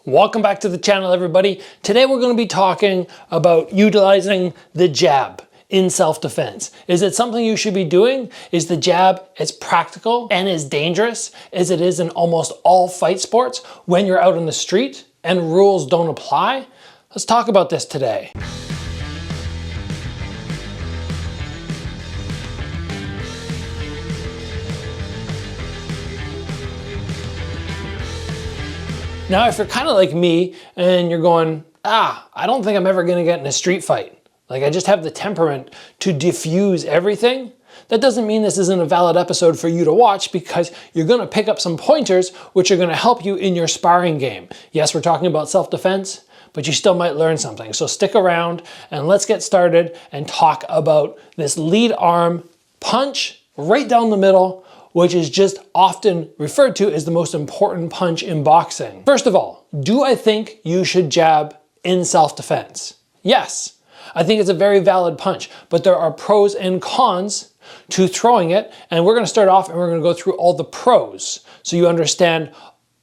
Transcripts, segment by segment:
Welcome back to the channel, everybody. Today we're going to be talking about utilizing the jab in self-defense. Is it something you should be doing? Is the jab as practical and as dangerous as it is in almost all fight sports when you're out on the street and rules don't apply? Let's talk about this today. Now, if you're kind of like me and you're going, I don't think I'm ever gonna get in a street fight. Like, I just have the temperament to diffuse everything. That doesn't mean this isn't a valid episode for you to watch, because you're gonna pick up some pointers which are gonna help you in your sparring game. Yes, we're talking about self-defense, but you still might learn something. So stick around and let's get started and talk about this lead arm punch right down the middle, which is just often referred to as the most important punch in boxing. First of all, do I think you should jab in self-defense? Yes, I think it's a very valid punch, but there are pros and cons to throwing it, and we're gonna start off and we're gonna go through all the pros so you understand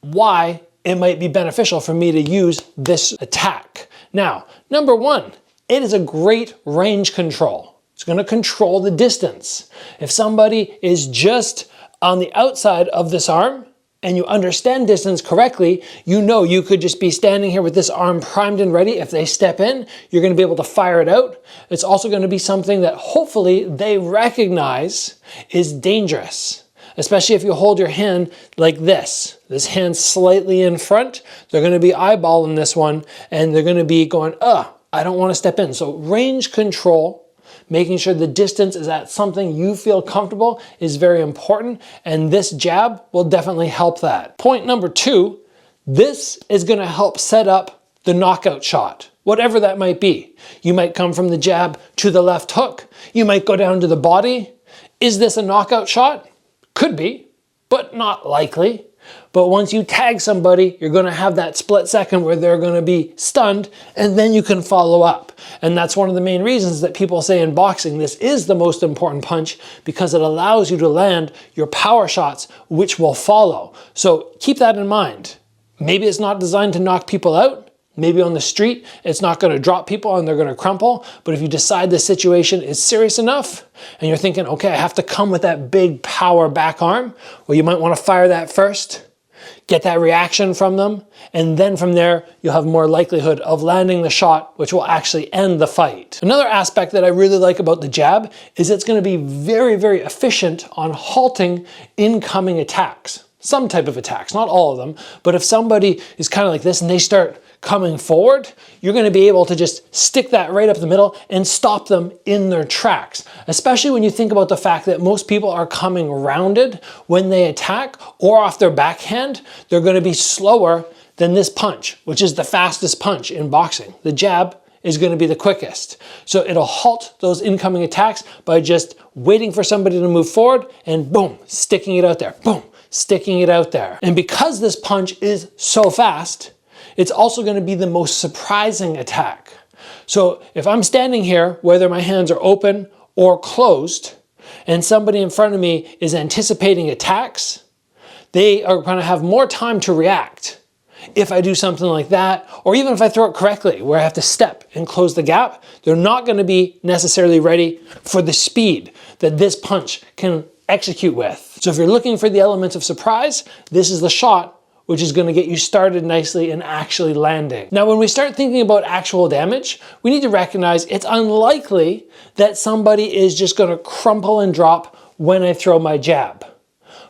why it might be beneficial for me to use this attack. Now, number one, it is a great range control. It's gonna control the distance. If somebody is just on the outside of this arm and you understand distance correctly, you know you could just be standing here with this arm primed and ready. If they step in, you're gonna be able to fire it out. It's also gonna be something that hopefully they recognize is dangerous, especially if you hold your hand like this hand slightly in front. They're gonna be eyeballing this one and they're gonna be going, I don't wanna step in. So range control, making sure the distance is at something you feel comfortable, is very important, and this jab will definitely help that. Point number two, this is gonna help set up the knockout shot, whatever that might be. You might come from the jab to the left hook, you might go down to the body. Is this a knockout shot? Could be, but not likely. But once you tag somebody, you're gonna have that split second where they're gonna be stunned, and then you can follow up. And that's one of the main reasons that people say in boxing, this is the most important punch, because it allows you to land your power shots, which will follow. So keep that in mind. Maybe it's not designed to knock people out. Maybe on the street, it's not gonna drop people and they're gonna crumple. But if you decide the situation is serious enough and you're thinking, okay, I have to come with that big power back arm, well, you might wanna fire that first, get that reaction from them, and then from there, you'll have more likelihood of landing the shot, which will actually end the fight. Another aspect that I really like about the jab is it's gonna be very, very efficient on halting incoming attacks. Some type of attacks, not all of them, but if somebody is kind of like this and they start coming forward, you're gonna be able to just stick that right up the middle and stop them in their tracks. Especially when you think about the fact that most people are coming rounded when they attack, or off their backhand, they're gonna be slower than this punch, which is the fastest punch in boxing. The jab is gonna be the quickest. So it'll halt those incoming attacks by just waiting for somebody to move forward and boom, sticking it out there, boom, sticking it out there. And because this punch is so fast, it's also going to be the most surprising attack. So if I'm standing here, whether my hands are open or closed, and somebody in front of me is anticipating attacks, they are going to have more time to react if I do something like that, or even if I throw it correctly, where I have to step and close the gap. They're not going to be necessarily ready for the speed that this punch can execute with. So if you're looking for the elements of surprise, this is the shot which is going to get you started nicely and actually landing. Now, when we start thinking about actual damage, we need to recognize it's unlikely that somebody is just going to crumple and drop when I throw my jab.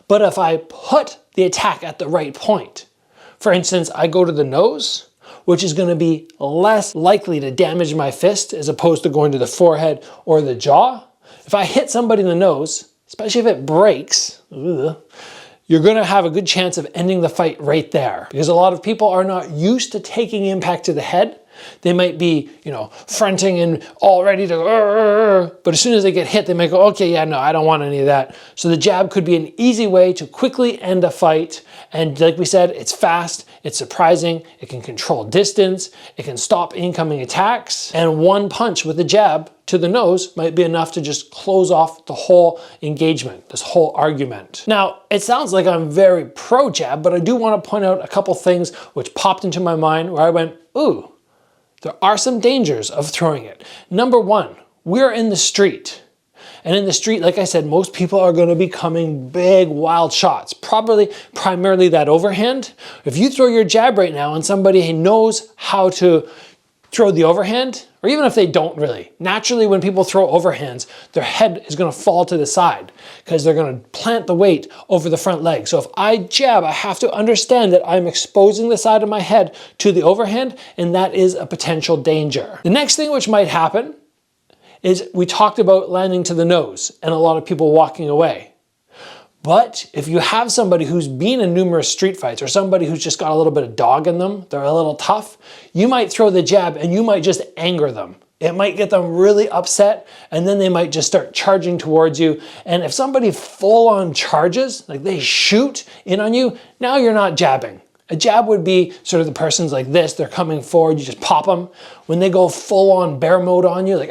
But if I put the attack at the right point, for instance, I go to the nose, which is going to be less likely to damage my fist as opposed to going to the forehead or the jaw. If I hit somebody in the nose, especially if it breaks, you're gonna have a good chance of ending the fight right there, because a lot of people are not used to taking impact to the head, They might be, you know, fronting and all ready to, but as soon as they get hit, they might go, okay, yeah, no, I don't want any of that. So the jab could be an easy way to quickly end a fight. And like we said, it's fast, it's surprising, it can control distance, it can stop incoming attacks, and one punch with the jab to the nose might be enough to just close off the whole engagement, this whole argument. Now, it sounds like I'm very pro jab, but I do want to point out a couple things which popped into my mind where I went, ooh, there are some dangers of throwing it. Number one, we're in the street. And in the street, like I said, most people are going to be coming big, wild shots, probably primarily that overhand. If you throw your jab right now and somebody knows how to throw the overhand, or even if they don't really, naturally when people throw overhands, their head is going to fall to the side because they're going to plant the weight over the front leg. So if I jab, I have to understand that I'm exposing the side of my head to the overhand, and that is a potential danger. The next thing which might happen is we talked about landing to the nose and a lot of people walking away. But if you have somebody who's been in numerous street fights or somebody who's just got a little bit of dog in them, they're a little tough, you might throw the jab and you might just anger them. It might get them really upset and then they might just start charging towards you. And if somebody full on charges, like they shoot in on you, now you're not jabbing. A jab would be sort of the person's like this, they're coming forward, you just pop them. When they go full on bear mode on you, like,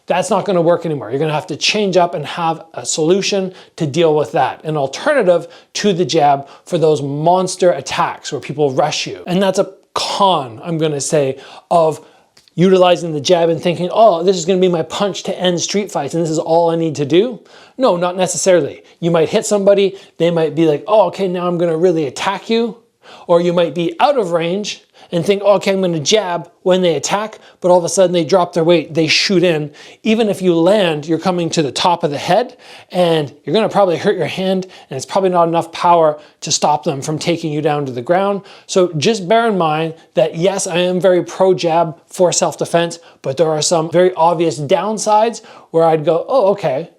that's not gonna work anymore. You're gonna have to change up and have a solution to deal with that. An alternative to the jab for those monster attacks where people rush you. And that's a con, I'm gonna say, of utilizing the jab and thinking, oh, this is gonna be my punch to end street fights and this is all I need to do. No, not necessarily. You might hit somebody, they might be like, oh, okay, now I'm gonna really attack you. Or you might be out of range and think, oh, okay, I'm going to jab when they attack, but all of a sudden they drop their weight, they shoot in. Even if you land, you're coming to the top of the head and you're going to probably hurt your hand and it's probably not enough power to stop them from taking you down to the ground. So just bear in mind that yes, I am very pro jab for self-defense, but there are some very obvious downsides where I'd go, oh, okay,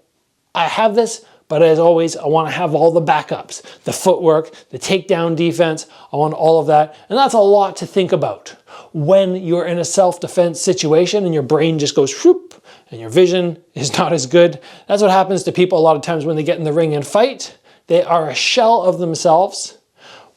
I have this, but as always, I want to have all the backups, the footwork, the takedown defense. I want all of that. And that's a lot to think about when you're in a self-defense situation and your brain just goes whoop and your vision is not as good. That's what happens to people a lot of times when they get in the ring and fight. They are a shell of themselves,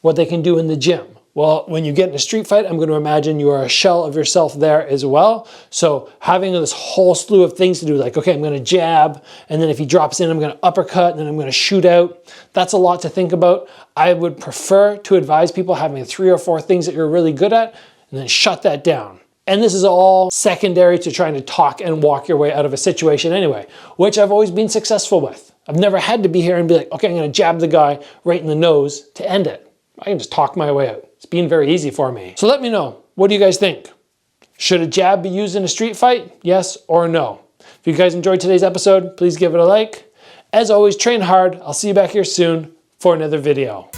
what they can do in the gym. Well, when you get in a street fight, I'm going to imagine you are a shell of yourself there as well. So having this whole slew of things to do, like, okay, I'm going to jab, and then if he drops in, I'm going to uppercut, and then I'm going to shoot out. That's a lot to think about. I would prefer to advise people having 3 or 4 things that you're really good at, and then shut that down. And this is all secondary to trying to talk and walk your way out of a situation anyway, which I've always been successful with. I've never had to be here and be like, okay, I'm going to jab the guy right in the nose to end it. I can just talk my way out. It's been very easy for me. So let me know, what do you guys think? Should a jab be used in a street fight? Yes or no? If you guys enjoyed today's episode, please give it a like. As always, train hard. I'll see you back here soon for another video.